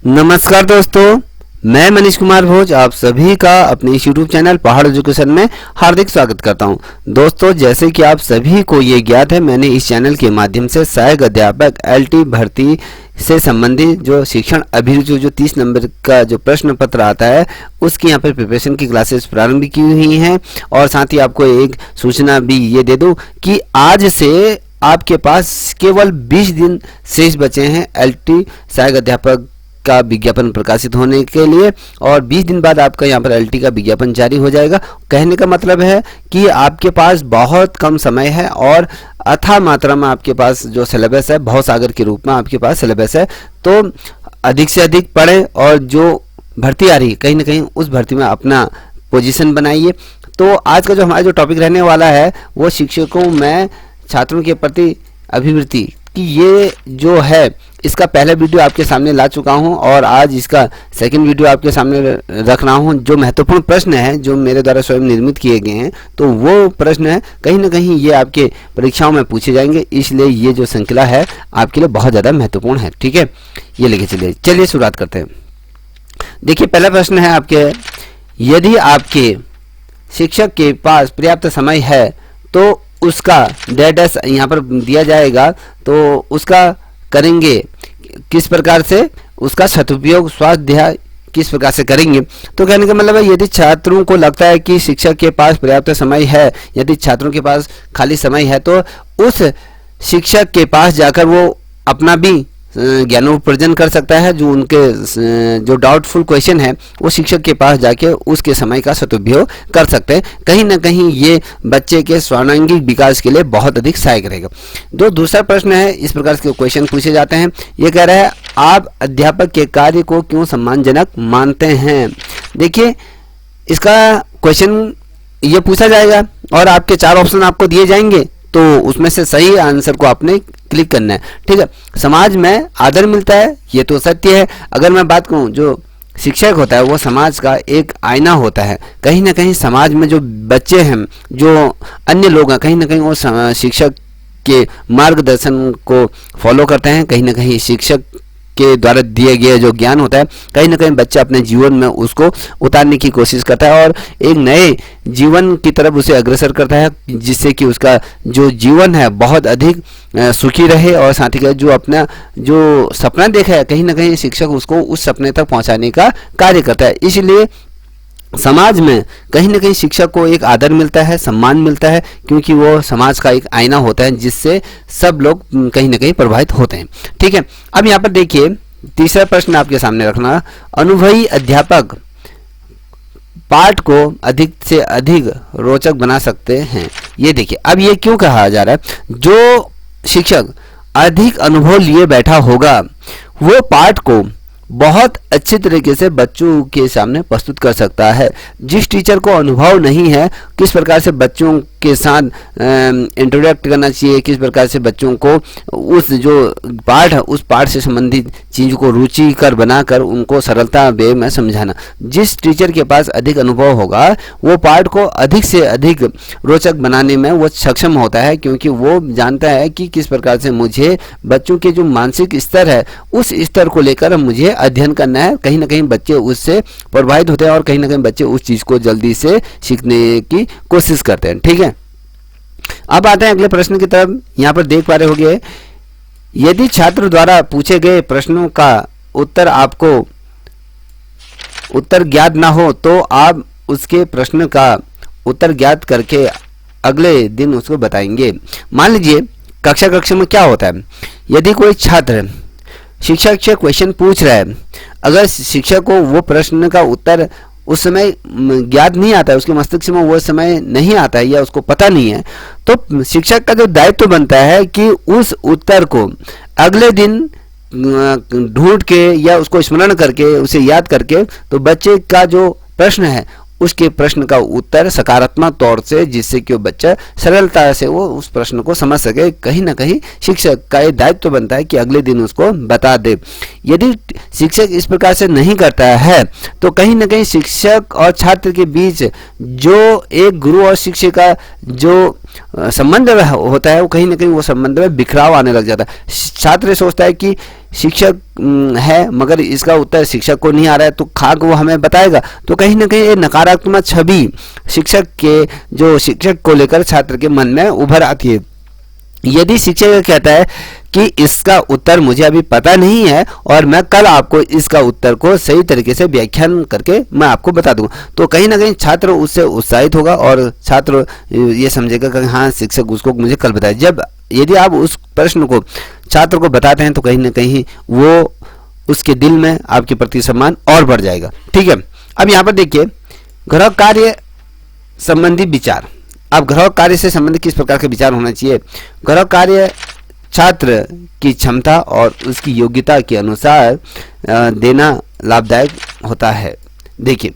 नमस्कार दोस्तों, मैं मनीष कुमार भोज आप सभी का अपने इस YouTube चैनल पहाड़ एजुकेशन में हार्दिक स्वागत करता हूं। दोस्तों, जैसे कि आप सभी को ये ज्ञात है, मैंने इस चैनल के माध्यम से सहायक अध्यापक LT भर्ती से संबंधित जो शिक्षण अभिरुचि जो 30 नंबर का जो प्रश्न पत्र आता है उसकी यहाँ पर प्रिपरेशन की क्लासेस प्रारंभ की हुई हैं। और साथ ही आपको एक सूचना भी ये दे दूँ कि आज से आपके पास केवल 20 दिन शेष बचे हैं LT सहायक अध्यापक का विज्ञापन प्रकाशित होने के लिए, और 20 दिन बाद आपका यहाँ पर LT का विज्ञापन जारी हो जाएगा। कहने का मतलब है कि आपके पास बहुत कम समय है और अथाह मात्रा में आपके पास जो सिलेबस है, भवसागर के रूप में आपके पास सिलेबस है। तो अधिक से अधिक पढ़ें और जो भर्ती आ रही है कहीं ना कहीं उस भर्ती में अपना पोजीशन बनाइए। तो आज का जो हमारा जो टॉपिक रहने वाला है वो शिक्षकों में छात्रों के प्रति अभिवृत्ति कि ये जो है इसका पहला वीडियो आपके सामने ला चुका हूं और आज इसका सेकंड वीडियो आपके सामने रख रहा हूं। जो महत्वपूर्ण प्रश्न है जो मेरे द्वारा स्वयं निर्मित किए गए हैं, तो वो प्रश्न है कहीं ना कहीं ये आपके परीक्षाओं में पूछे जाएंगे, इसलिए ये जो श्रृंखला है आपके लिए बहुत ज़्यादा महत्वपूर्ण है। ठीक है, ये लेके चलिए शुरुआत करते हैं। देखिए, पहला प्रश्न है आपके, यदि आपके शिक्षक के पास पर्याप्त समय है तो उसका डैश यहाँ पर दिया जाएगा, तो उसका करेंगे किस प्रकार से, उसका सदुपयोग स्वाध्याय किस प्रकार से करेंगे। तो कहने का मतलब है, यदि छात्रों को लगता है कि शिक्षक के पास पर्याप्त समय है, यदि छात्रों के पास खाली समय है, तो उस शिक्षक के पास जाकर वो अपना भी ज्ञानोपार्जन कर सकता है। जो उनके जो डाउटफुल क्वेश्चन है वो शिक्षक के पास जाके उसके समय का सदुपयोग कर सकते हैं। कहीं ना कहीं ये बच्चे के सर्वांगीण विकास के लिए बहुत अधिक सहायक रहेगा। जो दूसरा प्रश्न है, इस प्रकार के क्वेश्चन पूछे जाते हैं। ये कह रहा है, आप अध्यापक के कार्य को क्यों सम्मानजनक मानते हैं। देखिए, इसका क्वेश्चन ये पूछा जाएगा और आपके 4 ऑप्शन आपको दिए जाएंगे, तो उसमें से सही आंसर को आपने क्लिक करना है। ठीक है, समाज में आदर मिलता है, ये तो सत्य है। अगर मैं बात करूं, जो शिक्षक होता है वो समाज का एक आईना होता है। कहीं ना कहीं समाज में जो बच्चे हैं, जो अन्य लोग हैं, कहीं ना कहीं वो शिक्षक के मार्गदर्शन को फॉलो करते हैं। कहीं ना कहीं शिक्षक के द्वारा दिए गए जो ज्ञान होता है, कहीं ना कहीं बच्चा अपने जीवन में उसको उतारने की कोशिश करता है और एक नए जीवन की तरफ उसे अग्रसर करता है, जिससे कि उसका जो जीवन है बहुत अधिक सुखी रहे। और साथ ही जो अपना जो सपना देखा है, कहीं ना कहीं शिक्षक उसको उस सपने तक पहुंचाने का कार्य करता है। इसलिए समाज में कहीं ना कहीं शिक्षक को एक आदर मिलता है, सम्मान मिलता है, क्योंकि वो समाज का एक आईना होता है जिससे सब लोग कहीं ना कहीं प्रभावित होते हैं। ठीक है, अब यहाँ पर देखिए, तीसरा प्रश्न आपके सामने रखना, अनुभवी अध्यापक पाठ को अधिक से अधिक रोचक बना सकते हैं। ये देखिए, अब ये क्यों कहा जा रहा है, जो शिक्षक अधिक अनुभव लिए बैठा होगा वो पाठ को बहुत अच्छी तरीके से बच्चों के सामने प्रस्तुत कर सकता है। जिस टीचर को अनुभव नहीं है किस प्रकार से बच्चों के साथ इंटरेक्ट करना चाहिए, किस प्रकार से बच्चों को उस जो पाठ है उस पाठ से संबंधित चीज़ को रुचिकर बनाकर उनको सरलता वे में समझाना, जिस टीचर के पास अधिक अनुभव होगा वो पाठ को अधिक से अधिक रोचक बनाने में वो सक्षम होता है, क्योंकि वो जानता है कि किस प्रकार से मुझे बच्चों के जो मानसिक स्तर है उस स्तर को लेकर मुझे अध्ययन करना है। कहीं ना कहीं बच्चे उससे प्रभावित होते हैं और कहीं ना कहीं बच्चे उस चीज़ को जल्दी से सीखने की कोशिश करते हैं। ठीक है, अब आते हैं अगले प्रश्न की तरफ। यहाँ पर देख पा रहे होंगे, यदि छात्र द्वारा पूछे गए प्रश्नों का उत्तर ज्ञात ना हो तो आप उसके प्रश्न का उत्तर ज्ञात करके अगले दिन उसको बताएंगे। मान लीजिए कक्षा में क्या होता है, यदि कोई छात्र शिक्षक से क्वेश्चन पूछ रहा है, अगर शिक्षक को वो प्रश्न का उत्तर उस समय ज्ञात नहीं आता है, उसके मस्तिष्क में वो समय नहीं आता है या उसको पता नहीं है, तो शिक्षक का जो दायित्व बनता है कि उस उत्तर को अगले दिन ढूंढ के या उसको स्मरण करके उसे याद करके तो बच्चे का जो प्रश्न है उसके प्रश्न का उत्तर सकारात्मक तौर से, जिससे कि वो बच्चा सरलता से वो उस प्रश्न को समझ सके। कहीं ना कहीं शिक्षक का ये दायित्व बनता है कि अगले दिन उसको बता दे। यदि शिक्षक इस प्रकार से नहीं करता है तो कहीं ना कहीं शिक्षक और छात्र के बीच जो एक गुरु और शिक्षक का जो संबंध होता है वो कहीं ना कहीं वो संबंध में बिखराव आने लग जाता है। छात्र सोचता है कि शिक्षक है मगर इसका उत्तर शिक्षक को नहीं आ रहा है, तो खाक वो हमें बताएगा। तो कहीं ना कहीं ये नकारात्मक छवि शिक्षक को लेकर छात्र के मन में उभर आती है। यदि शिक्षक कहता है कि इसका उत्तर मुझे अभी पता नहीं है और मैं कल आपको इसका उत्तर को सही तरीके से व्याख्यान करके मैं आपको बता दूंगा, तो कहीं ना कहीं छात्र उससे उत्साहित होगा और छात्र ये समझेगा कि हाँ शिक्षक उसको मुझे कल बताए। यदि आप उस प्रश्न को छात्र को बताते हैं तो कहीं ना कहीं वो उसके दिल में आपके प्रति सम्मान और बढ़ जाएगा। ठीक है, अब यहाँ पर देखिए गृह कार्य संबंधी विचार। अब गृह कार्य से संबंधित किस प्रकार के विचार होना चाहिए? गृह कार्य छात्र की क्षमता और उसकी योग्यता के अनुसार देना लाभदायक होता है। देखिए,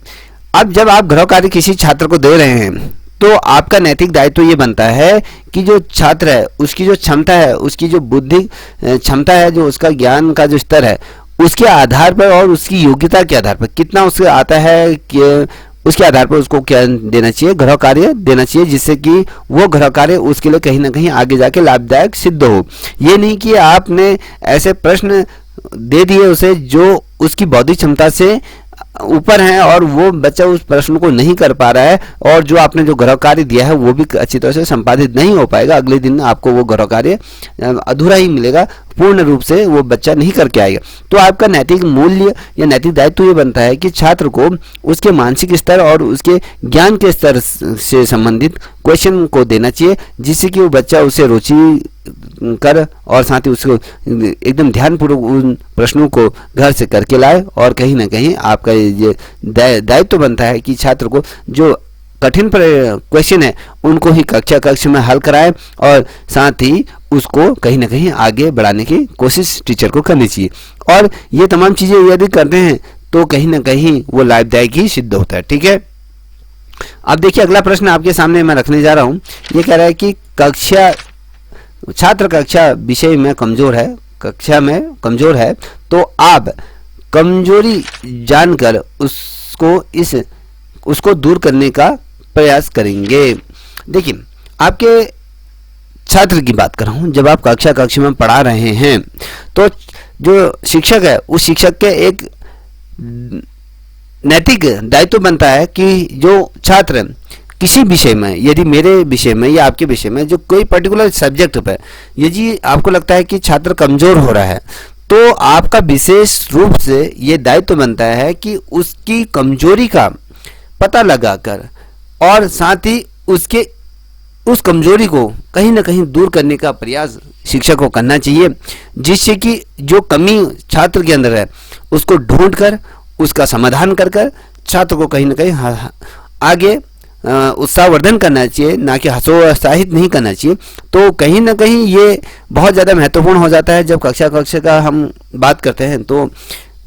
अब जब आप गृह कार्य किसी छात्र को दे रहे हैं तो आपका नैतिक दायित्व ये बनता है कि जो छात्र है उसकी जो क्षमता है, उसकी जो बुद्धि क्षमता है, जो उसका ज्ञान का जो स्तर है, उसके आधार पर और उसकी योग्यता के आधार पर कितना उसके आता है कि उसके आधार पर उसको क्या देना चाहिए? गृह कार्य देना चाहिए, जिससे कि वो गृह कार्य उसके लिए कहीं ना कहीं आगे जाके लाभदायक सिद्ध हो। ये नहीं कि आपने ऐसे प्रश्न दे दिए उसे जो उसकी बौद्धिक क्षमता से ऊपर हैं और वो बच्चा उस प्रश्न को नहीं कर पा रहा है और जो आपने जो गृह कार्य दिया है वो भी अच्छी तरह से संपादित नहीं हो पाएगा। अगले दिन आपको वो गृह कार्य अधूरा ही मिलेगा, पूर्ण रूप से वो बच्चा नहीं करके आएगा। तो आपका नैतिक मूल्य या नैतिक दायित्व ये बनता है कि छात्र को उसके मानसिक स्तर और उसके ज्ञान के स्तर से संबंधित क्वेश्चन को देना चाहिए, जिससे कि वो बच्चा उसे रुचि कर और साथ ही उसको एकदम ध्यानपूर्वक उन प्रश्नों को घर से करके लाए। और कहीं ना कहीं आपका ये दायित्व बनता है कि छात्र को जो कठिन क्वेश्चन है उनको ही कक्ष में हल कराए और साथ ही उसको कहीं ना कहीं आगे बढ़ाने की कोशिश टीचर को करनी चाहिए। और ये तमाम चीज़ें यदि करते हैं तो कहीं ना कहीं वो लाभदायक ही सिद्ध होता है। ठीक है, अब देखिए अगला प्रश्न आपके सामने मैं रखने जा रहा हूँ। ये कह रहा है कि छात्र कक्षा विषय में कमजोर है, कक्षा में कमजोर है, तो आप कमजोरी जानकर उसको दूर करने का प्रयास करेंगे। देखिए, आपके छात्र की बात कर रहा हूँ, जब आप कक्षा में पढ़ा रहे हैं तो जो शिक्षक है उस शिक्षक के एक नैतिक दायित्व बनता है कि जो छात्र किसी विषय में, यदि मेरे विषय में या आपके विषय में जो कोई पर्टिकुलर सब्जेक्ट पर यदि आपको लगता है कि छात्र कमजोर हो रहा है, तो आपका विशेष रूप से ये दायित्व बनता है कि उसकी कमजोरी का पता लगाकर और साथ ही उस कमजोरी को कहीं ना कहीं दूर करने का प्रयास शिक्षक को करना चाहिए, जिससे कि जो कमी छात्र के अंदर है उसको ढूंढकर उसका समाधान कर छात्र को कहीं ना कहीं आगे उत्साहवर्धन करना चाहिए, ना कि हतोत्साहित नहीं करना चाहिए। तो कहीं ना कहीं ये बहुत ज़्यादा महत्वपूर्ण हो जाता है जब कक्षा का हम बात करते हैं। तो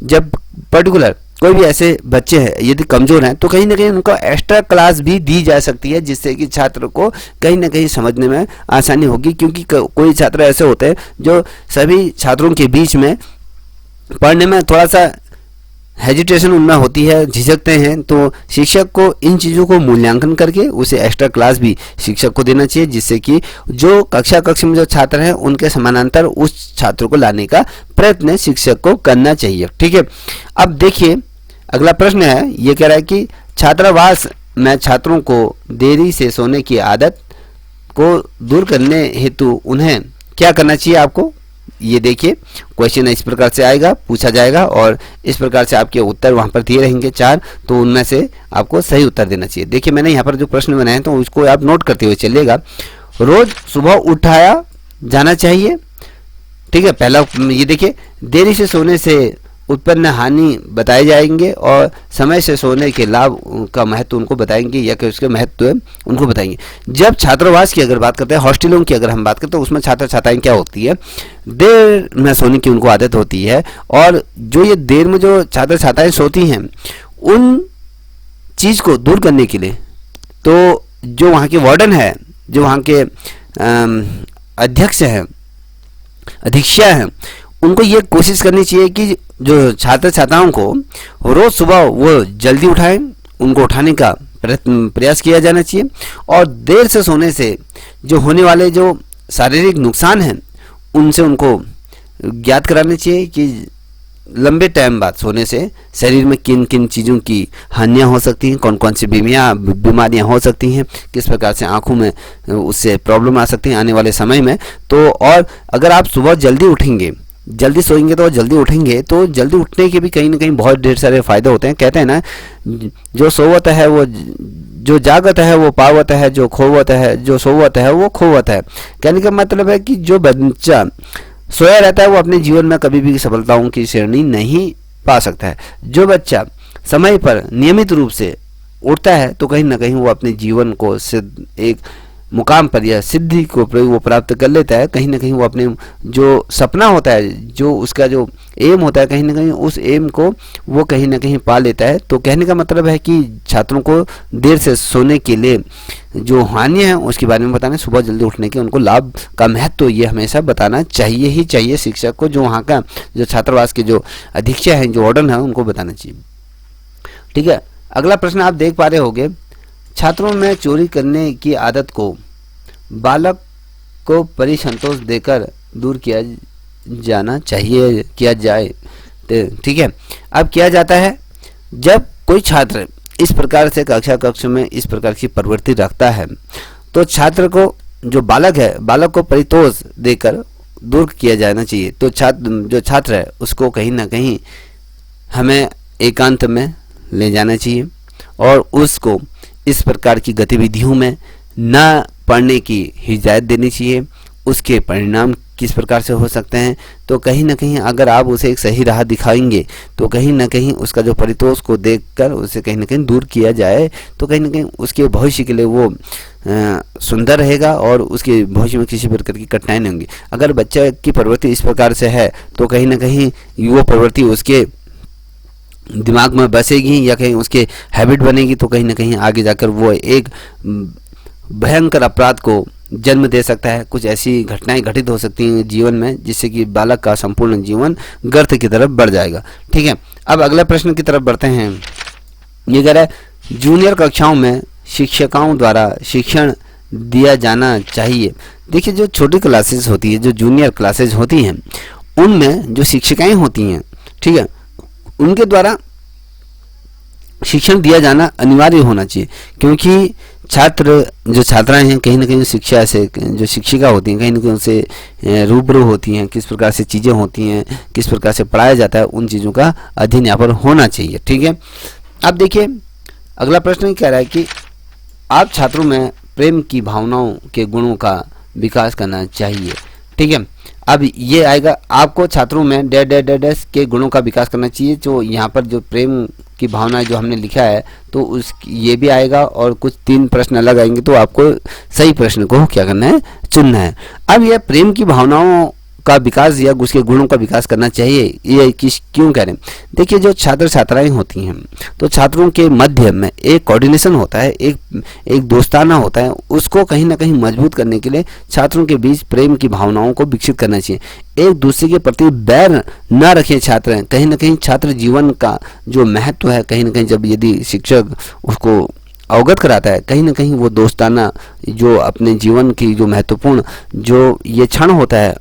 जब पर्टिकुलर कोई भी ऐसे बच्चे हैं यदि कमज़ोर हैं तो कहीं ना कहीं उनको एक्स्ट्रा क्लास भी दी जा सकती है, जिससे कि छात्र को कहीं ना कहीं समझने में आसानी होगी। क्योंकि कोई छात्र ऐसे होते हैं जो सभी छात्रों के बीच में पढ़ने में थोड़ा सा हेजिटेशन उनमें होती है, झिझकते हैं, तो शिक्षक को इन चीज़ों को मूल्यांकन करके उसे एक्स्ट्रा क्लास भी शिक्षक को देना चाहिए, जिससे कि जो कक्षा में जो छात्र हैं उनके समानांतर उस छात्र को लाने का प्रयत्न शिक्षक को करना चाहिए। ठीक है, अब देखिए अगला प्रश्न है, ये कह रहा है कि छात्रावास में छात्रों को देरी से सोने की आदत को दूर करने हेतु उन्हें क्या करना चाहिए? आपको ये देखिए क्वेश्चन इस प्रकार से आएगा, पूछा जाएगा और इस प्रकार से आपके उत्तर वहां पर दिए रहेंगे 4, तो उनमें से आपको सही उत्तर देना चाहिए। देखिए मैंने यहाँ पर जो प्रश्न बनाए हैं तो उसको आप नोट करते हुए चलिएगा। रोज सुबह उठाया जाना चाहिए। ठीक है, पहला ये देखिए, देरी से सोने से उत्पन्न हानि बताए जाएंगे और समय से सोने के लाभ का महत्व उनको बताएंगे या कि उसके महत्व उनको बताएंगे। जब छात्रावास की अगर बात करते हैं, हॉस्टलों की अगर हम बात करते हैं, तो उसमें छात्र छात्राएं क्या होती है, देर में सोने की उनको आदत होती है। और जो ये देर में जो छात्र छात्राएं सोती हैं उन चीज़ को दूर करने के लिए तो जो वहाँ के वार्डन है, जो वहाँ के अध्यक्ष हैं, अधीक्षा हैं, उनको ये कोशिश करनी चाहिए कि जो छात्र छात्राओं को रोज़ सुबह वो जल्दी उठाएं, उनको उठाने का प्रयास किया जाना चाहिए। और देर से सोने से जो होने वाले जो शारीरिक नुकसान हैं उनसे उनको ज्ञात कराने चाहिए कि लंबे टाइम बाद सोने से शरीर में किन किन चीज़ों की हानियाँ हो सकती हैं, कौन कौन सी बीमारियाँ हो सकती हैं, किस प्रकार से आँखों में उससे प्रॉब्लम आ सकती हैं आने वाले समय में। तो और अगर आप सुबह जल्दी उठेंगे, जल्दी सोएंगे तो जल्दी उठेंगे, तो जल्दी उठने के भी कहीं ना कहीं बहुत ढेर सारे फायदे होते हैं। कहते हैं ना, जो सोवत है वो, जो जागत है वो पावत है, जो खोवत है, जो सोवत है वो खोवत है। कहने का मतलब है कि जो बच्चा सोया रहता है वो अपने जीवन में कभी भी सफलताओं की श्रेणी नहीं पा सकता है। जो बच्चा समय पर नियमित रूप से उठता है तो कहीं ना कहीं वो अपने जीवन को सिद्ध एक मुकाम पर या सिद्धि को वो प्राप्त कर लेता है। कहीं ना कहीं वो अपने जो सपना होता है, जो उसका जो एम होता है, कहीं ना कहीं उस एम को वो कहीं ना कहीं पा लेता है। तो कहने का मतलब है कि छात्रों को देर से सोने के लिए जो हानि है उसके बारे में बताना, सुबह जल्दी उठने के उनको लाभ का महत्व तो ये हमेशा बताना चाहिए ही चाहिए शिक्षक को, जो वहाँ का जो छात्रावास के जो अधीक्षक हैं, जो वार्डन है, उनको बताना चाहिए। ठीक है, अगला प्रश्न आप देख पा रहे होंगे, छात्रों में चोरी करने की आदत को बालक को परिसंतोष देकर दूर किया जाना चाहिए, किया जाए। ठीक है, अब किया जाता है जब कोई छात्र इस प्रकार से कक्ष में इस प्रकार की प्रवृत्ति रखता है तो छात्र को, जो बालक है, बालक को परितोष देकर दूर किया जाना चाहिए। तो जो छात्र है उसको कहीं ना कहीं हमें एकांत में ले जाना चाहिए और उसको इस प्रकार की गतिविधियों में न पढ़ने की हिदायत देनी चाहिए। उसके परिणाम किस प्रकार से हो सकते हैं, तो कहीं ना कहीं अगर आप उसे एक सही राह दिखाएंगे तो कहीं ना कहीं उसका जो परितोष को देखकर उसे कहीं ना कहीं दूर किया जाए तो कहीं ना कहीं उसके भविष्य के लिए वो सुंदर रहेगा और उसके भविष्य में किसी प्रकार की कठिनाई नहीं होंगी। अगर बच्चे की प्रवृत्ति इस प्रकार से है तो कहीं ना कहीं वो प्रवृत्ति उसके दिमाग में बसेगी या कहीं उसके हैबिट बनेगी, तो कहीं ना कहीं आगे जाकर वो एक भयंकर अपराध को जन्म दे सकता है। कुछ ऐसी घटनाएं घटित हो सकती हैं जीवन में जिससे कि बालक का संपूर्ण जीवन गर्त की तरफ बढ़ जाएगा। ठीक है, अब अगले प्रश्न की तरफ बढ़ते हैं। ये कह रहा है, जूनियर कक्षाओं में शिक्षकों द्वारा शिक्षण दिया जाना चाहिए। देखिए, जो छोटी क्लासेस होती है, जो जूनियर क्लासेस होती हैं, उनमें जो शिक्षिकाएं होती हैं, ठीक है, उनके द्वारा शिक्षण दिया जाना अनिवार्य होना चाहिए। क्योंकि छात्र, जो छात्राएं हैं, कहीं ना कहीं शिक्षा से, जो शिक्षिका होती हैं, कहीं ना कहीं उनसे रूबरू होती हैं, किस प्रकार से चीज़ें होती हैं, किस प्रकार से पढ़ाया जाता है, उन चीज़ों का अध्ययन यहाँ पर होना चाहिए। ठीक है, अब देखिए अगला प्रश्न कह रहा है कि आप छात्रों में प्रेम की भावनाओं के गुणों का विकास करना चाहिए। ठीक है, अब ये आएगा, आपको छात्रों में डैश के गुणों का विकास करना चाहिए। जो यहाँ पर जो प्रेम की भावना जो हमने लिखा है तो उस ये भी आएगा और कुछ 3 प्रश्न अलग आएंगे, तो आपको सही प्रश्न को क्या करना है, चुनना है। अब यह प्रेम की भावनाओं का विकास या उसके गुणों का विकास करना चाहिए, ये क्यों कह रहे हैं? देखिए, जो छात्र छात्राएं होती हैं तो छात्रों के मध्य में एक कोऑर्डिनेशन होता है, एक दोस्ताना होता है, उसको कहीं ना कहीं मजबूत करने के लिए छात्रों के बीच प्रेम की भावनाओं को विकसित करना चाहिए। एक दूसरे के प्रति बैर न रखें छात्र। कहीं ना कहीं छात्र जीवन का जो महत्व है, कहीं ना कहीं जब यदि शिक्षक उसको अवगत कराता है, कहीं ना कहीं वो दोस्ताना जो अपने जीवन की जो महत्वपूर्ण जो ये क्षण होता है,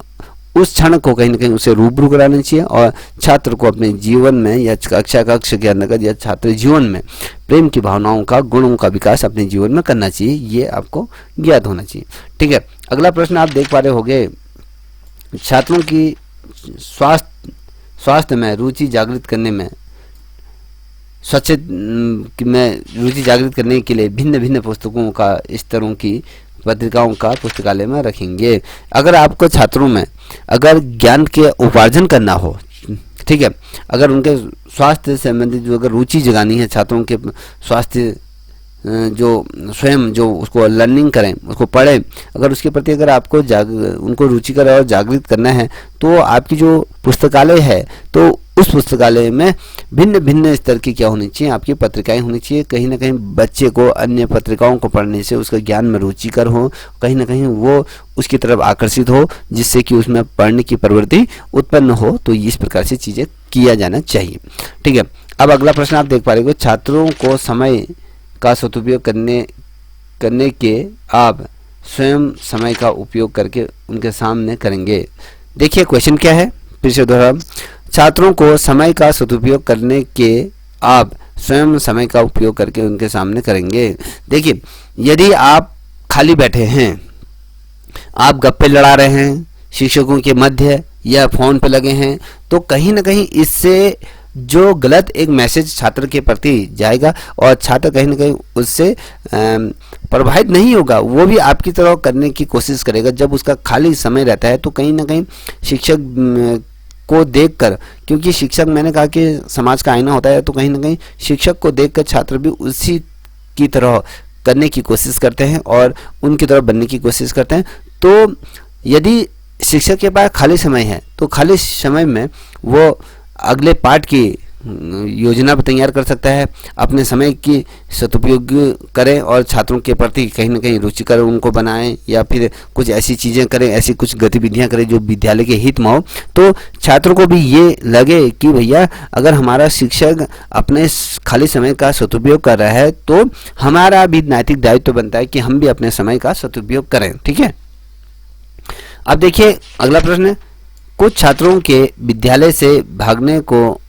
उस क्षण को कहीं ना कहीं उसे रूबरू कराना चाहिए और छात्र को अपने जीवन में या कक्ष के अंतर्गत या छात्र जीवन में प्रेम की भावनाओं का, गुणों का विकास अपने जीवन में करना चाहिए। ये आपको ज्ञात होना चाहिए। ठीक है, अगला प्रश्न आप देख पा रहे होंगे, छात्रों की स्वास्थ्य में रुचि जागृत करने में, रुचि जागृत करने के लिए भिन्न भिन्न पुस्तकों का, स्तरों की पत्रिकाओं का पुस्तकालय में रखेंगे। अगर आपको छात्रों में अगर ज्ञान के उपार्जन करना हो, ठीक है, अगर उनके स्वास्थ्य से संबंधित जो अगर रुचि जगानी है, छात्रों के स्वास्थ्य जो स्वयं जो उसको लर्निंग करें, उसको पढ़ें, अगर उसके प्रति अगर आपको उनको रुचिकर और जागृत करना है तो आपकी जो पुस्तकालय है तो उस पुस्तकालय में भिन्न भिन्न स्तर की क्या होनी चाहिए, आपकी पत्रिकाएं होनी चाहिए। कहीं ना कहीं बच्चे को अन्य पत्रिकाओं को पढ़ने से उसका ज्ञान में रुचिकर हो, कहीं ना कहीं वो उसकी तरफ आकर्षित हो, जिससे कि उसमें पढ़ने की प्रवृत्ति उत्पन्न हो। तो इस प्रकार से चीज़ें किया जाना चाहिए। ठीक है, अब अगला प्रश्न आप देख पा रहे हो, छात्रों को समय का सदुपयोग करने के आप स्वयं समय का उपयोग करके उनके सामने करेंगे। देखिए क्वेश्चन क्या है, फिर से दोहरा, छात्रों को समय का सदुपयोग करने के आप स्वयं समय का उपयोग करके उनके सामने करेंगे। देखिए, यदि आप खाली बैठे हैं, आप गप्पे लड़ा रहे हैं शिक्षकों के मध्य या फोन पे लगे हैं, तो कहीं ना कहीं इससे जो गलत एक मैसेज छात्र के प्रति जाएगा और छात्र कहीं ना कहीं उससे प्रभावित नहीं होगा, वो भी आपकी तरह करने की कोशिश करेगा। जब उसका खाली समय रहता है तो कहीं ना कहीं शिक्षक को देखकर, क्योंकि शिक्षक, मैंने कहा कि समाज का आईना होता है, तो कहीं ना कहीं शिक्षक को देखकर छात्र भी उसी की तरह करने की कोशिश करते हैं और उनकी तरह बनने की कोशिश करते हैं। तो यदि शिक्षक के पास खाली समय है तो खाली समय में वो अगले पाठ की योजना तैयार कर सकता है, अपने समय की सदुपयोग करें और छात्रों के प्रति कहीं ना कहीं रुचिकर उनको बनाएं, या फिर कुछ ऐसी चीज़ें करें, ऐसी कुछ गतिविधियां करें जो विद्यालय के हित में हो। तो छात्रों को भी ये लगे कि भैया अगर हमारा शिक्षक अपने खाली समय का सदुपयोग कर रहा है तो हमारा भी नैतिक दायित्व बनता है कि हम भी अपने समय का सदुपयोग करें। ठीक है, अब देखिए अगला प्रश्न, कुछ छात्रों के विद्यालय से भागने को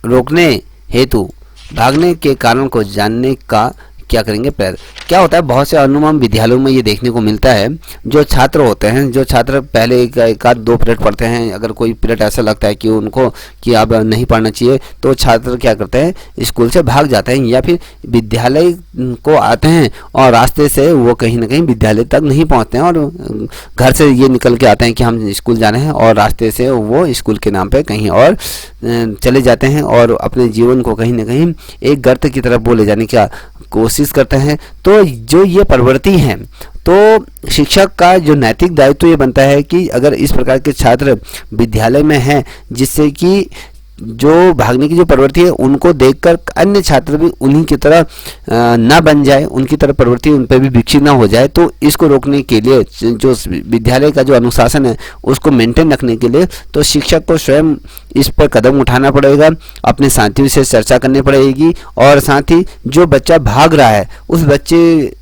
रोकने हेतु भागने के कारण को जानने का क्या करेंगे प्रयत्न। क्या होता है, बहुत से अनुमान विद्यालयों में ये देखने को मिलता है, जो छात्र होते हैं, जो छात्र पहले एक आध 2 पीरियड पढ़ते हैं, अगर कोई पीरियड ऐसा लगता है कि उनको कि अब नहीं पढ़ना चाहिए, तो छात्र क्या करते हैं, स्कूल से भाग जाते हैं या फिर विद्यालय को आते हैं और रास्ते से वो कहीं ना कहीं विद्यालय तक नहीं पहुँचते हैं और घर से ये निकल के आते हैं कि हम स्कूल जाना है और रास्ते से वो स्कूल के नाम पर कहीं और चले जाते हैं और अपने जीवन को कहीं ना कहीं एक गर्त की तरफ वो ले जाने का कोशिश करते हैं। तो जो ये प्रवृत्ति है, तो शिक्षक का जो नैतिक दायित्व ये बनता है कि अगर इस प्रकार के छात्र विद्यालय में हैं, जिससे कि जो भागने की जो प्रवृत्ति है उनको देखकर अन्य छात्र भी उन्हीं की तरह ना बन जाए, उनकी तरह प्रवृत्ति उन पर भी विकसित ना हो जाए, तो इसको रोकने के लिए जो विद्यालय का जो अनुशासन है उसको मेंटेन रखने के लिए तो शिक्षक को स्वयं इस पर कदम उठाना पड़ेगा, अपने साथियों से चर्चा करनी पड़ेगी और साथ ही जो बच्चा भाग रहा है उस बच्चे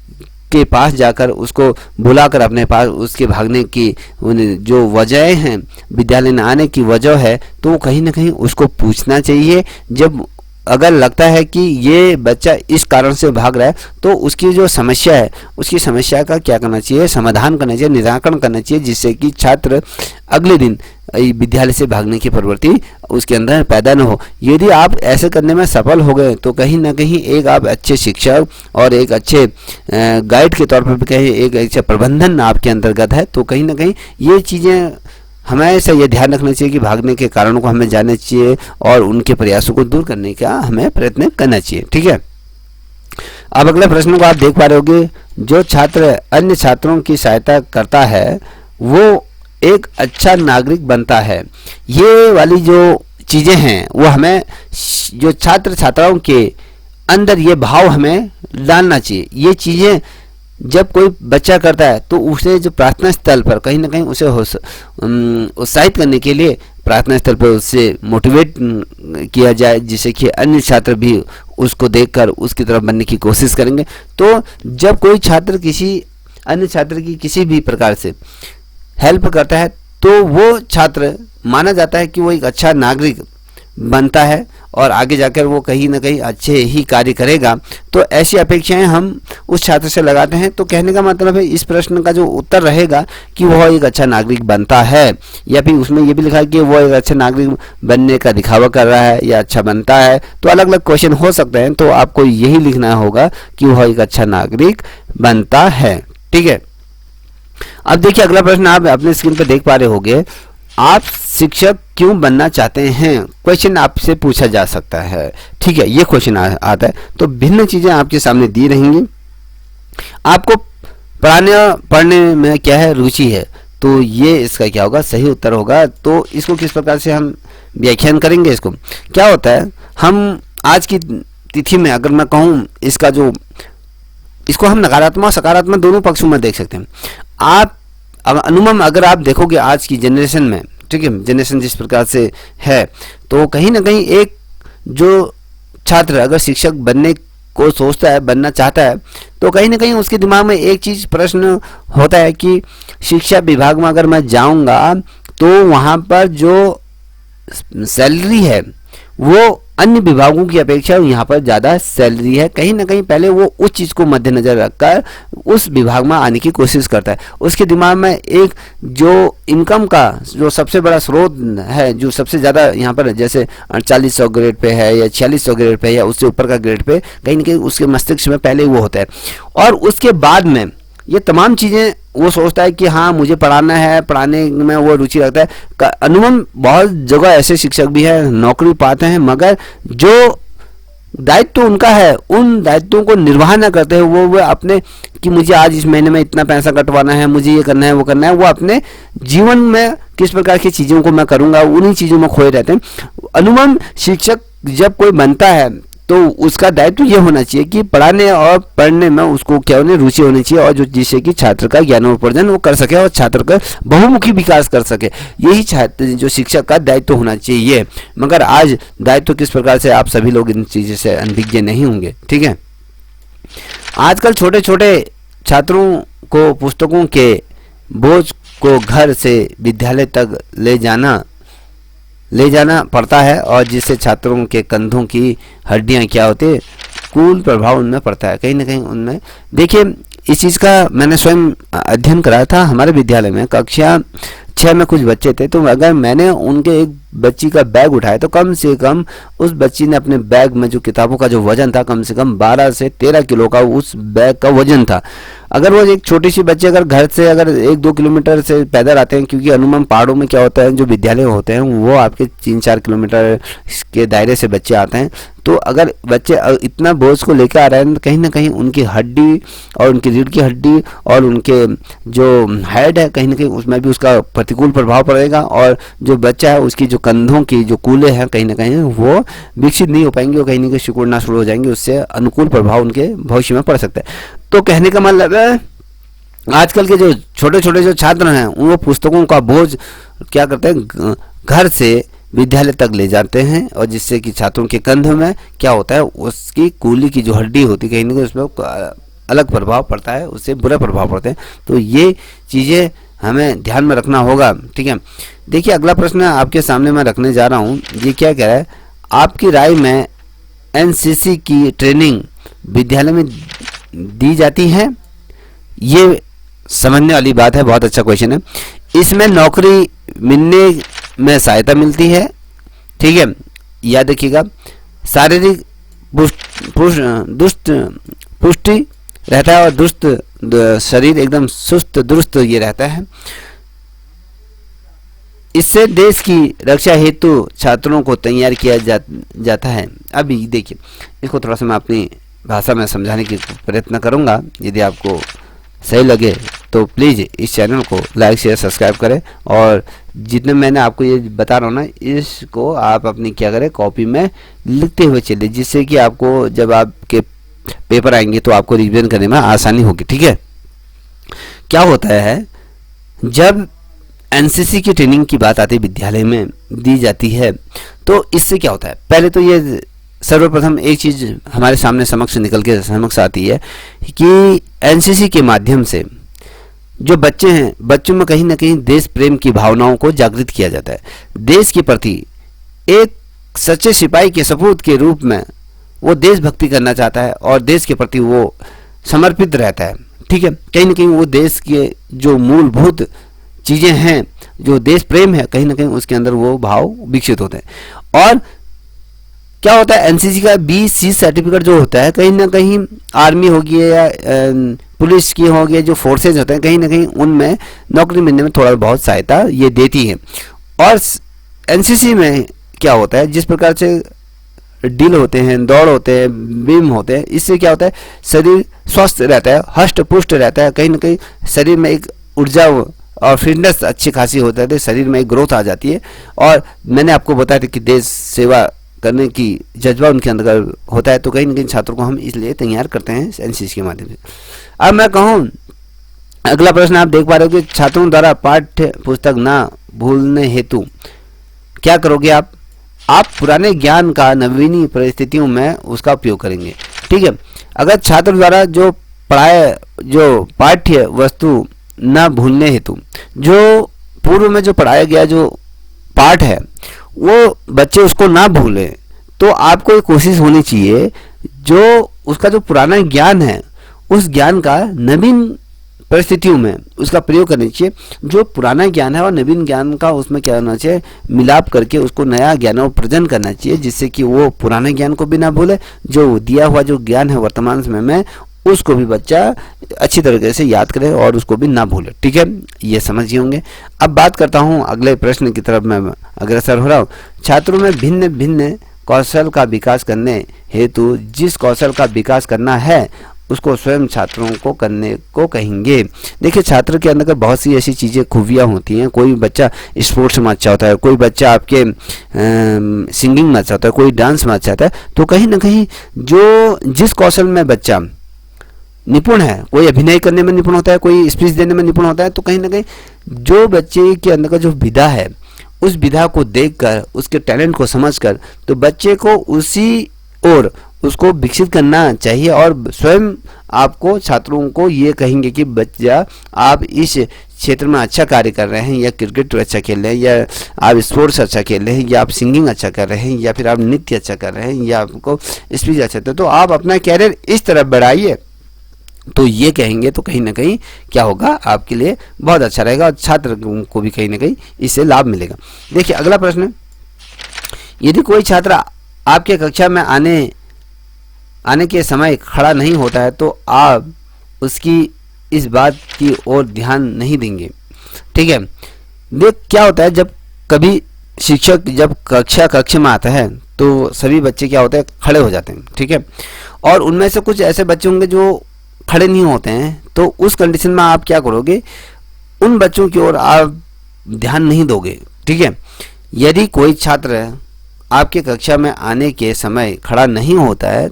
के पास जाकर उसको बुलाकर अपने पास उसके भागने की जो वजह हैं, विद्यालय में आने की वजह है, तो कहीं ना कहीं उसको पूछना चाहिए। जब अगर लगता है कि ये बच्चा इस कारण से भाग रहा है तो उसकी जो समस्या है उसकी समस्या का क्या करना चाहिए, समाधान करना चाहिए, निराकरण करना चाहिए, जिससे कि छात्र अगले दिन विद्यालय से भागने की प्रवृत्ति उसके अंदर पैदा न हो। यदि आप ऐसे करने में सफल हो गए तो कहीं ना कहीं एक आप अच्छे शिक्षक और एक अच्छे गाइड के तौर पर कहीं एक अच्छे प्रबंधन आपके अंतर्गत है, तो कहीं ना कहीं ये चीज़ें हमेशा ये ध्यान रखना चाहिए कि भागने के कारणों को हमें जानना चाहिए और उनके प्रयासों को दूर करने का हमें प्रयत्न करना चाहिए। ठीक है, अब अगले प्रश्न को आप देख पा रहे होंगे, जो छात्र अन्य छात्रों की सहायता करता है वो एक अच्छा नागरिक बनता है। ये वाली जो चीज़ें हैं वो हमें जो छात्र छात्राओं के अंदर ये भाव हमें डालना चाहिए। ये चीज़ें जब कोई बच्चा करता है तो उसे जो प्रार्थना स्थल पर कहीं ना कहीं उसे उत्साहित करने के लिए प्रार्थना स्थल पर उससे मोटिवेट किया जाए, जिससे कि अन्य छात्र भी उसको देखकर उसकी तरफ बनने की कोशिश करेंगे। तो जब कोई छात्र किसी अन्य छात्र की किसी भी प्रकार से हेल्प करता है तो वो छात्र माना जाता है कि वो एक अच्छा नागरिक बनता है और आगे जाकर वो कहीं ना कहीं अच्छे ही कार्य करेगा। तो ऐसी अपेक्षाएं हम उस छात्र से लगाते हैं। तो कहने का मतलब है इस प्रश्न का जो उत्तर रहेगा कि वह एक अच्छा नागरिक बनता है, या फिर उसमें ये भी लिखा है कि वो एक अच्छा नागरिक बनने का दिखावा कर रहा है या अच्छा बनता है। तो अलग अलग क्वेश्चन हो सकते हैं, तो आपको यही लिखना होगा कि वह एक अच्छा नागरिक बनता है। ठीक है, अब देखिए अगला प्रश्न आप अपने स्क्रीन पर देख पा रहे होंगे, आप शिक्षक क्यों बनना चाहते हैं, क्वेश्चन आपसे पूछा जा सकता है। ठीक है, ये क्वेश्चन आता है तो भिन्न चीजें आपके सामने दी रहेंगी। आपको पढ़ने में क्या है, रुचि है, तो ये इसका क्या होगा, सही उत्तर होगा। तो इसको किस प्रकार से हम व्याख्यान करेंगे, इसको क्या होता है, हम आज की तिथि में अगर मैं कहूँ इसको हम नकारात्मक और सकारात्मक दोनों पक्षों में देख सकते हैं। आप अनुमान अगर आप देखोगे आज की जनरेशन में, ठीक है, जनरेशन जिस प्रकार से है, तो कहीं ना कहीं एक जो छात्र अगर शिक्षक बनने को सोचता है, बनना चाहता है, तो कहीं ना कहीं उसके दिमाग में एक चीज़ प्रश्न होता है कि शिक्षा विभाग में अगर मैं जाऊंगा तो वहाँ पर जो सैलरी है वो अन्य विभागों की अपेक्षा यहाँ पर ज़्यादा सैलरी है। कहीं ना कहीं पहले वो उस चीज़ को मद्देनज़र रखकर उस विभाग में आने की कोशिश करता है। उसके दिमाग में एक जो इनकम का जो सबसे बड़ा स्रोत है, जो सबसे ज़्यादा यहाँ पर जैसे 4000 ग्रेड पे है या 4600 ग्रेड पे है या उससे ऊपर का ग्रेड पे, कहीं ना कहीं उसके मस्तिष्क में पहले वो होता है। और उसके बाद में ये तमाम चीज़ें वो सोचता है कि हाँ मुझे पढ़ाना है, पढ़ाने में वो रुचि रखता है। अनुभव बहुत जगह ऐसे शिक्षक भी हैं नौकरी पाते हैं, मगर जो दायित्व उनका है उन दायित्वों को निर्वाह न करते हुए वो अपने कि मुझे आज इस महीने में इतना पैसा कटवाना है, मुझे ये करना है, वो करना है, वो अपने जीवन में किस प्रकार की चीज़ों को मैं करूँगा उन्हीं चीज़ों में खोए रहते हैं। अनुभव शिक्षक जब कोई बनता है तो उसका दायित्व ये होना चाहिए कि पढ़ाने और पढ़ने में उसको क्या होने रुचि होनी चाहिए, और जो जिससे कि छात्र का ज्ञानोपार्जन वो कर सके और छात्र का बहुमुखी विकास कर सके। यही छात्र जो शिक्षक का दायित्व होना चाहिए। मगर आज दायित्व किस प्रकार से, आप सभी लोग इन चीज़ों से अनभिज्ञ नहीं होंगे, ठीक है। आजकल छोटे छोटे छात्रों को पुस्तकों के बोझ को घर से विद्यालय तक ले जाना पड़ता है, और जिससे छात्रों के कंधों की हड्डियां क्या होती है, कूल प्रभाव उनमें पड़ता है। कहीं ना कहीं उनमें देखिए इस चीज़ का मैंने स्वयं अध्ययन कराया था। हमारे विद्यालय में कक्षा 6 में कुछ बच्चे थे, तो अगर मैंने उनके एक बच्ची का बैग उठाया तो कम से कम उस बच्ची ने अपने बैग में जो किताबों का जो वजन था कम से कम 12 से 13 किलो का उस बैग का वजन था। अगर वो एक छोटी सी बच्ची अगर घर से अगर 1-2 किलोमीटर से पैदल आते हैं, क्योंकि अनुमान पहाड़ों में क्या होता है जो विद्यालय होते हैं वो आपके 3-4 किलोमीटर के दायरे से बच्चे आते हैं, तो अगर बच्चे इतना बोझ को लेकर आ रहे हैं तो कहीं ना कहीं उनकी हड्डी और उनकी रीढ़ की हड्डी और उनके जो हेड है कहीं ना कहीं उसमें भी उसका प्रतिकूल प्रभाव पड़ेगा, और जो बच्चा है उसकी जो कंधों की जो कूले हैं कहीं ना कहीं वो विकसित नहीं हो पाएंगे और कहीं ना कहीं सिकुड़ना शुरू हो जाएंगे, उससे अनुकूल प्रभाव उनके भविष्य में पड़ सकता है। तो कहने का मतलब है आजकल के जो छोटे छोटे जो छात्र हैं वो पुस्तकों का बोझ क्या करते हैं, घर से विद्यालय तक ले जाते हैं, और जिससे कि छात्रों के कंधों में क्या होता है, उसकी कूली की जो हड्डी होती है कहीं ना कहीं उसमें अलग प्रभाव पड़ता है, उससे बुरा प्रभाव पड़ते हैं। तो ये चीज़ें हमें ध्यान में रखना होगा, ठीक है। देखिए अगला प्रश्न आपके सामने मैं रखने जा रहा हूँ, ये क्या कह रहा है, आपकी राय में एनसीसी की ट्रेनिंग विद्यालय में दी जाती है? ये समझने वाली बात है, बहुत अच्छा क्वेश्चन है। इसमें नौकरी मिलने में सहायता मिलती है, ठीक है। याद रखिएगा शारीरिक पुष्टि रहता है और दुष्ट शरीर एकदम सुस्त दुरुस्त ये रहता है। इससे देश की रक्षा हेतु छात्रों को तैयार किया जाता है। अभी देखिए इसको थोड़ा सा मैं अपनी भाषा में समझाने की प्रयत्न करूंगा, यदि आपको सही लगे तो प्लीज़ इस चैनल को लाइक शेयर सब्सक्राइब करें, और जितने मैंने आपको ये बता रहा हूँ ना इसको आप अपनी क्या करें कॉपी में लिखते हुए चलिए, जिससे कि आपको जब आपके पेपर आएंगे तो आपको रिवीजन करने में आसानी होगी, ठीक है। क्या होता है जब एनसीसी की ट्रेनिंग की बात आती है विद्यालय में दी जाती है, तो इससे क्या होता है, पहले तो ये सर्वप्रथम एक चीज़ हमारे सामने समक्ष आती है कि एनसीसी के माध्यम से जो बच्चे हैं बच्चों में कहीं ना कहीं देश प्रेम की भावनाओं को जागृत किया जाता है। देश के प्रति एक सच्चे सिपाही के सपूत के रूप में वो देशभक्ति करना चाहता है और देश के प्रति वो समर्पित रहता है, ठीक है। कहीं ना कहीं वो देश के जो मूलभूत चीज़ें हैं, जो देश प्रेम है, कहीं ना कहीं उसके अंदर वो भाव विकसित होते हैं। और क्या होता है एनसीसी का BC सर्टिफिकेट जो होता है, कहीं ना कहीं आर्मी हो गई या पुलिस की हो गई, जो फोर्सेज होते हैं कहीं ना कहीं उनमें नौकरी मिलने में थोड़ा बहुत सहायता ये देती है। और एनसीसी में क्या होता है, जिस प्रकार से ड्रिल होते हैं, दौड़ होते हैं, बीम होते हैं, इससे क्या होता है शरीर स्वस्थ रहता है, हष्ट पुष्ट रहता है, कहीं ना कहीं शरीर में एक ऊर्जा और फिटनेस अच्छी खासी होता है, शरीर में एक ग्रोथ आ जाती है। और मैंने आपको बताया था कि देश सेवा करने की जज्बा उनके अंदर होता है, तो कहीं ना कहीं छात्रों को हम इसलिए तैयार करते हैं एनसीसी के माध्यम से। अब मैं कहूँ अगला प्रश्न आप देख पा रहे हो कि छात्रों द्वारा पाठ्य पुस्तक ना भूलने हेतु क्या करोगे आप पुराने ज्ञान का नवीनी परिस्थितियों में उसका उपयोग करेंगे, ठीक है। अगर छात्र द्वारा जो पढ़ाए जो पाठ्य वस्तु न भूलने हेतु जो पूर्व में जो पढ़ाया गया जो पाठ है वो बच्चे उसको ना भूलें। तो आपको ये कोशिश होनी चाहिए जो उसका जो पुराना ज्ञान है उस ज्ञान का नवीन परिस्थितियों में उसका प्रयोग करना चाहिए। जो पुराना ज्ञान है और नवीन ज्ञान का उसमें क्या होना चाहिए, मिलाप करके उसको नया ज्ञान प्रेजेंट करना चाहिए, जिससे कि वो पुराने ज्ञान को भी ना भूले, जो दिया हुआ जो ज्ञान है वर्तमान समय में उसको भी बच्चा अच्छी तरीके से याद करे और उसको भी ना भूले। ठीक है, ये समझिए होंगे। अब बात करता हूँ अगले प्रश्न की तरफ मैं अग्रसर हो रहा हूँ। छात्रों में भिन्न भिन्न कौशल का विकास करने हेतु जिस कौशल का विकास करना है उसको स्वयं छात्रों को करने को कहेंगे। देखिए, छात्र के अंदर बहुत सी ऐसी चीज़ें खूबियाँ होती हैं। कोई बच्चा स्पोर्ट्स में अच्छा होता है, कोई बच्चा आपके सिंगिंग में अच्छा होता है, कोई डांस में अच्छा होता है। तो कहीं ना कहीं जो जिस कौशल में बच्चा निपुण है, कोई अभिनय करने में निपुण होता है, कोई स्पीच देने में निपुण होता है, तो कहीं ना कहीं जो बच्चे के अंदर का जो विधा है उस विधा को देखकर, उसके टैलेंट को समझकर, तो बच्चे को उसी ओर उसको विकसित करना चाहिए। और स्वयं आपको छात्रों को ये कहेंगे कि बच्चा आप इस क्षेत्र में अच्छा कार्य कर रहे हैं, या क्रिकेट अच्छा खेल रहे हैं, या आप स्पोर्ट्स अच्छा खेल रहे हैं, या आप सिंगिंग अच्छा कर रहे हैं, या फिर आप नृत्य अच्छा कर रहे हैं, या आपको स्पीच अच्छा करते हैं, तो आप अपना कैरियर इस तरफ बढ़ाइए। तो ये कहेंगे तो कहीं ना कहीं क्या होगा, आपके लिए बहुत अच्छा रहेगा और छात्र को भी कहीं ना कहीं इससे लाभ मिलेगा। देखिए अगला प्रश्न, यदि कोई छात्र आपके कक्षा में आने के समय खड़ा नहीं होता है तो आप उसकी इस बात की ओर ध्यान नहीं देंगे। ठीक है, देख क्या होता है, जब कभी शिक्षक जब कक्षा में आता है तो सभी बच्चे क्या होते हैं, खड़े हो जाते हैं। ठीक है, और उनमें से कुछ ऐसे बच्चे होंगे जो खड़े नहीं होते हैं, तो उस कंडीशन में आप क्या करोगे, उन बच्चों की ओर आप ध्यान नहीं दोगे। ठीक है, यदि कोई छात्र आपके कक्षा में आने के समय खड़ा नहीं होता है,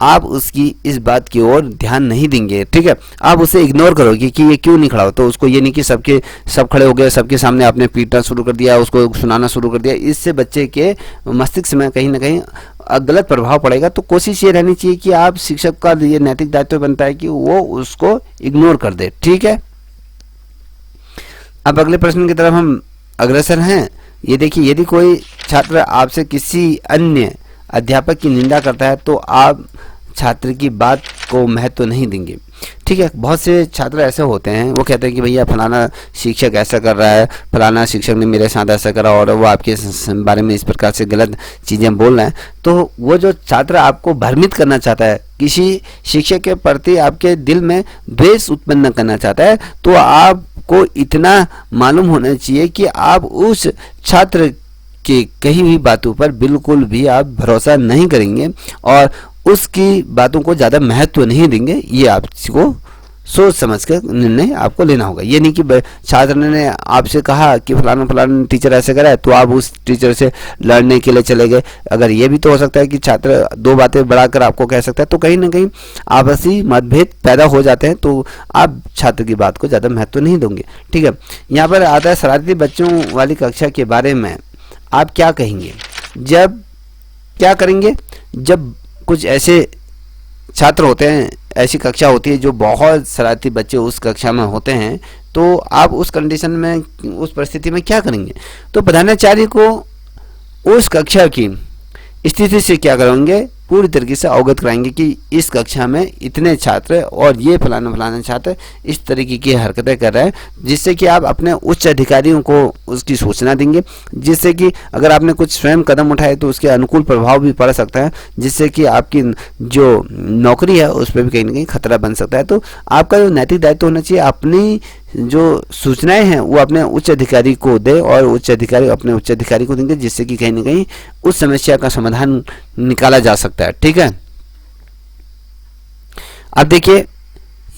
आप उसकी इस बात की ओर ध्यान नहीं देंगे। ठीक है, आप उसे इग्नोर करोगे कि ये क्यों नहीं खड़ा हो। तो उसको ये नहीं कि सब खड़े हो गए, सबके सामने आपने पीटना शुरू कर दिया, उसको सुनाना शुरू कर दिया, इससे बच्चे के मस्तिष्क में कहीं ना कहीं गलत प्रभाव पड़ेगा। तो कोशिश ये रहनी चाहिए कि आप शिक्षक का ये नैतिक दायित्व बनता है कि वो उसको इग्नोर कर दे। ठीक है, अब अगले प्रश्न की तरफ हम अग्रसर हैं। ये देखिए, यदि कोई छात्र आपसे किसी अन्य अध्यापक की निंदा करता है तो आप छात्र की बात को महत्व नहीं देंगे। ठीक है, बहुत से छात्र ऐसे होते हैं, वो कहते हैं कि भैया फलाना शिक्षक ऐसा कर रहा है, फलाना शिक्षक ने मेरे साथ ऐसा करा, और वो आपके बारे में इस प्रकार से गलत चीज़ें बोल रहे हैं। तो वो जो छात्र आपको भ्रमित करना चाहता है, किसी शिक्षक के प्रति आपके दिल में द्वेष उत्पन्न करना चाहता है, तो आपको इतना मालूम होना चाहिए कि आप उस छात्र कि कहीं भी बातों पर बिल्कुल भी आप भरोसा नहीं करेंगे और उसकी बातों को ज़्यादा महत्व नहीं देंगे। ये आपको सोच समझ कर निर्णय आपको लेना होगा। ये नहीं कि छात्र ने आपसे कहा कि फलाना टीचर ऐसे करा है तो आप उस टीचर से लड़ने के लिए चले गए। अगर ये भी तो हो सकता है कि छात्र दो बातें बढ़ाकर आपको कह सकता है, तो कहीं ना कहीं आपसी मतभेद पैदा हो जाते हैं, तो आप छात्र की बात को ज़्यादा महत्व नहीं दोगे। ठीक है, यहाँ पर आता है शरारती बच्चों वाली कक्षा के बारे में आप क्या कहेंगे। जब क्या करेंगे, जब कुछ ऐसे छात्र होते हैं, ऐसी कक्षा होती है जो बहुत शरारती बच्चे उस कक्षा में होते हैं, तो आप उस कंडीशन में, उस परिस्थिति में क्या करेंगे। तो प्रधानाचार्य को उस कक्षा की स्थिति से क्या करेंगे, पूरी तरीके से अवगत कराएंगे कि इस कक्षा में इतने छात्र और ये फलाना छात्र इस तरीके की हरकतें कर रहे हैं, जिससे कि आप अपने उच्च अधिकारियों को उसकी सूचना देंगे, जिससे कि अगर आपने कुछ स्वयं कदम उठाए तो उसके अनुकूल प्रभाव भी पड़ सकता है, जिससे कि आपकी जो नौकरी है उस पर भी कहीं ना कहीं खतरा बन सकता है। तो आपका जो नैतिक दायित्व होना चाहिए, अपनी जो सूचनाएं हैं वो अपने उच्च अधिकारी को दे और उच्च अधिकारी अपने उच्च अधिकारी को देंगे, जिससे कि कहीं ना कहीं उस समस्या का समाधान निकाला जा सकता है। ठीक है, अब देखिए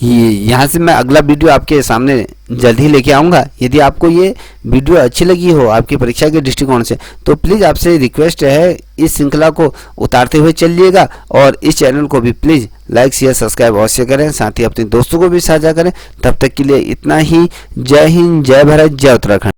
यहाँ से मैं अगला वीडियो आपके सामने जल्द ही लेके आऊँगा। यदि आपको ये वीडियो अच्छी लगी हो आपकी परीक्षा के दृष्टिकोण से, तो प्लीज़ आपसे रिक्वेस्ट है इस श्रृंखला को उतारते हुए चलिएगा और इस चैनल को भी प्लीज़ लाइक शेयर सब्सक्राइब अवश्य करें, साथ ही अपने दोस्तों को भी साझा करें। तब तक के लिए इतना ही। जय हिंद, जय भारत, जय उत्तराखंड।